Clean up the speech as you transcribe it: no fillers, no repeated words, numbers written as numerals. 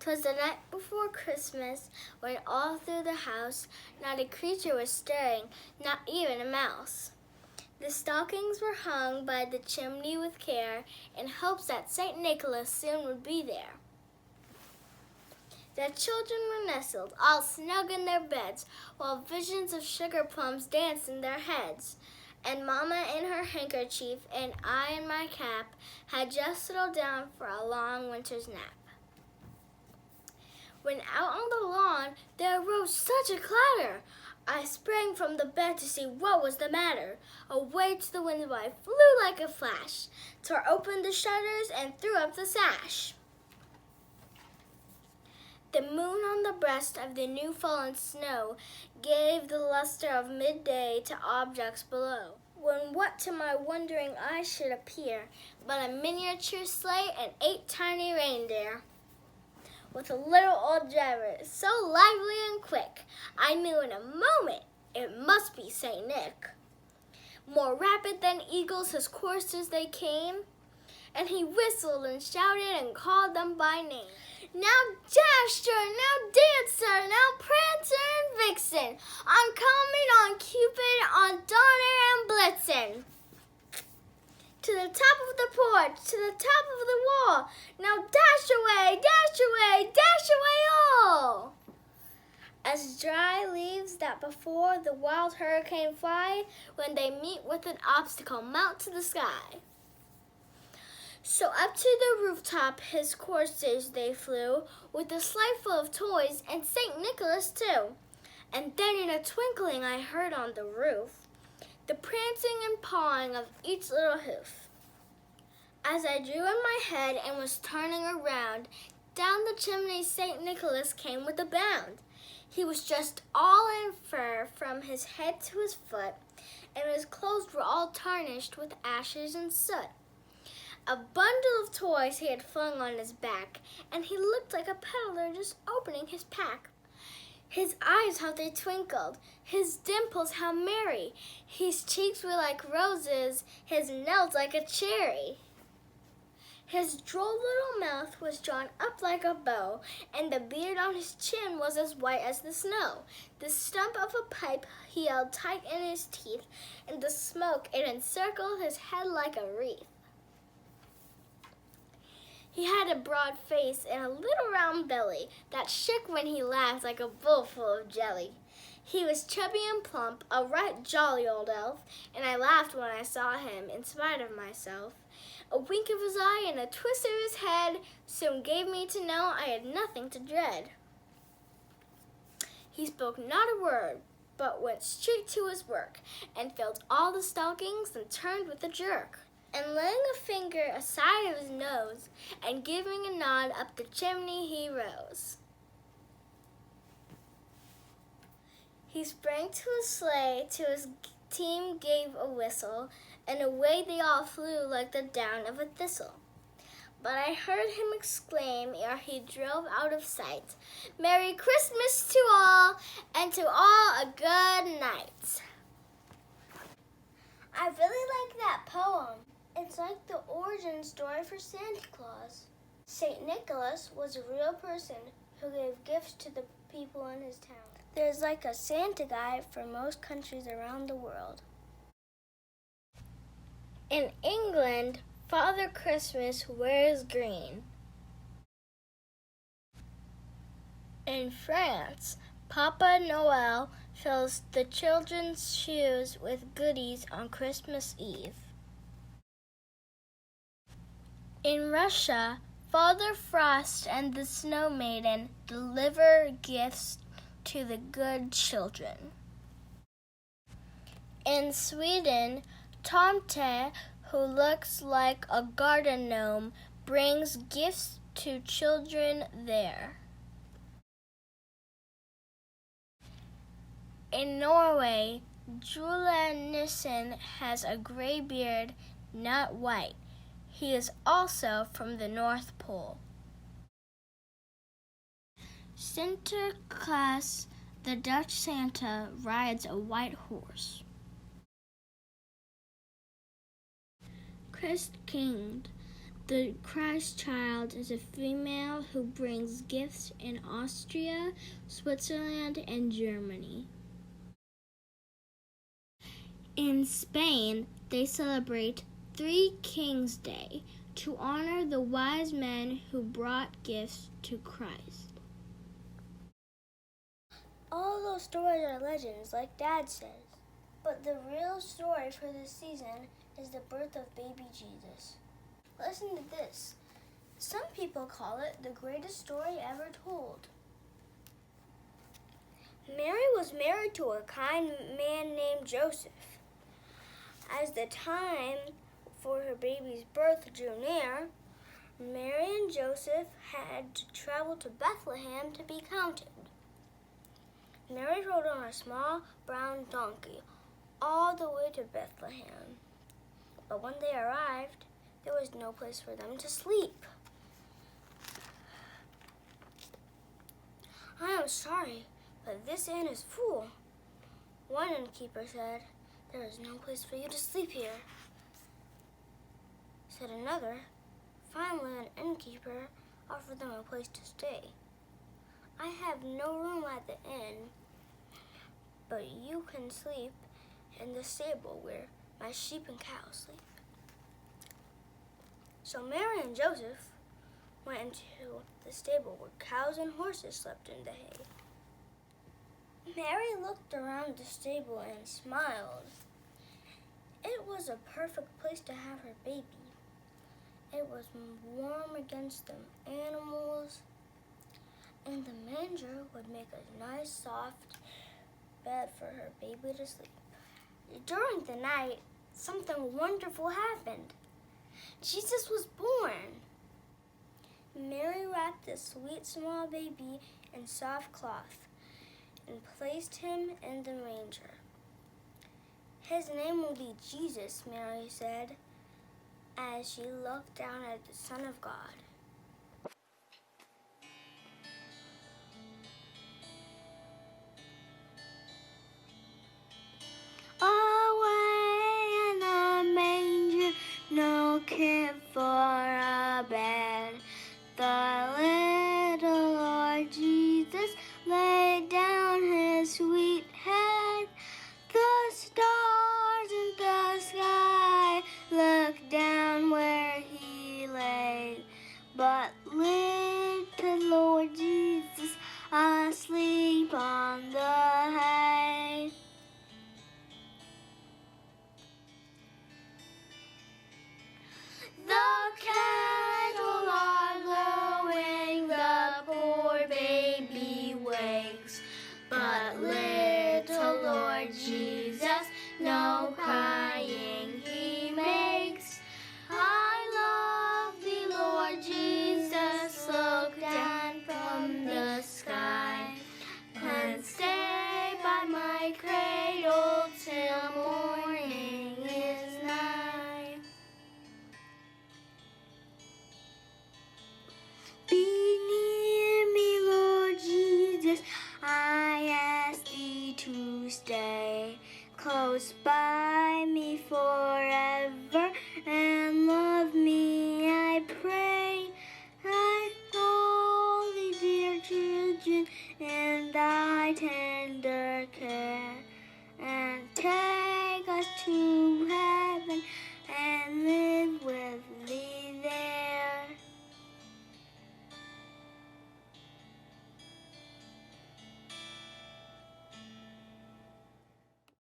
'Twas the night before Christmas, when all through the house not a creature was stirring, not even a mouse. The stockings were hung by the chimney with care, in hopes that St. Nicholas soon would be there. The children were nestled, all snug in their beds, while visions of sugar plums danced in their heads. And Mama in her handkerchief, and I in my cap, had just settled down for a long winter's nap. When out on the lawn there arose such a clatter, I sprang from the bed to see what was the matter. Away to the window I flew like a flash, tore open the shutters and threw up the sash. The moon on the breast of the new fallen snow gave the luster of midday to objects below, when what to my wondering eyes should appear but a miniature sleigh and 8 tiny reindeer, with a little old driver so lively and quick, I knew in a moment it must be St. Nick. More rapid than eagles his coursers they came, and he whistled and shouted and called them by name. Now Dasher, now Dancer, now Prancer and Vixen, on Comet, on Cupid, on Donner and Blitzen. To the top of the porch, to the top of the wall, now dash away, dash away, dash away all. As dry leaves that before the wild hurricane fly, when they meet with an obstacle, mount to the sky. So up to the rooftop his coursers they flew, with a sleigh full of toys and St. Nicholas too. And then in a twinkling I heard on the roof the prancing and pawing of each little hoof. As I drew in my head and was turning around, down the chimney St. Nicholas came with a bound. He was dressed all in fur from his head to his foot, and his clothes were all tarnished with ashes and soot. A bundle of toys he had flung on his back, and he looked like a peddler just opening his pack. His eyes, how they twinkled, his dimples, how merry. His cheeks were like roses, his nose like a cherry. His droll little mouth was drawn up like a bow, and the beard on his chin was as white as the snow. The stump of a pipe he held tight in his teeth, and the smoke it encircled his head like a wreath. He had a broad face and a little round belly that shook when he laughed like a bowl full of jelly. He was chubby and plump, a right jolly old elf, and I laughed when I saw him in spite of myself. A wink of his eye and a twist of his head soon gave me to know I had nothing to dread. He spoke not a word, but went straight to his work, and filled all the stockings and turned with a jerk. And laying a finger aside of his nose, and giving a nod up the chimney he rose. He sprang to his sleigh, to his team gave a whistle, and away they all flew like the down of a thistle. But I heard him exclaim ere he drove out of sight, "Merry Christmas to all, and to all a good night." I really like that poem. It's like the origin story for Santa Claus. St. Nicholas was a real person who gave gifts to the people in his town. There's like a Santa guide for most countries around the world. In England, Father Christmas wears green. In France, Papa Noel fills the children's shoes with goodies on Christmas Eve. In Russia, Father Frost and the Snow Maiden deliver gifts to the good children. In Sweden, Tomte, who looks like a garden gnome, brings gifts to children there. In Norway, Julenissen has a gray beard, not white. He is also from the North Pole. Sinterklaas, the Dutch Santa, rides a white horse. Christkind, The Christ child is a female who brings gifts in Austria, Switzerland, and Germany. In Spain, they celebrate Three Kings Day to honor the wise men who brought gifts to Christ. All those stories are legends, like Dad says. But the real story for this season is the birth of baby Jesus. Listen to this. Some people call it the greatest story ever told. Mary was married to a kind man named Joseph. As the time for her baby's birth drew near, Mary and Joseph had to travel to Bethlehem to be counted. Mary rode on a small brown donkey all the way to Bethlehem. But when they arrived, there was no place for them to sleep. "I am sorry, but this inn is full," one innkeeper said. "There is no place for you to sleep here," said another. Finally, an innkeeper offered them a place to stay. "I have no room at the inn, but you can sleep in the stable where my sheep and cows sleep." So Mary and Joseph went into the stable where cows and horses slept in the hay. Mary looked around the stable and smiled. It was a perfect place to have her baby. It was warm against the animals, and the manger would make a nice soft bed for her baby to sleep. During the night, something wonderful happened. Jesus was born. Mary wrapped the sweet small baby in soft cloth and placed him in the manger. "His name will be Jesus," Mary said, as she looked down at the Son of God.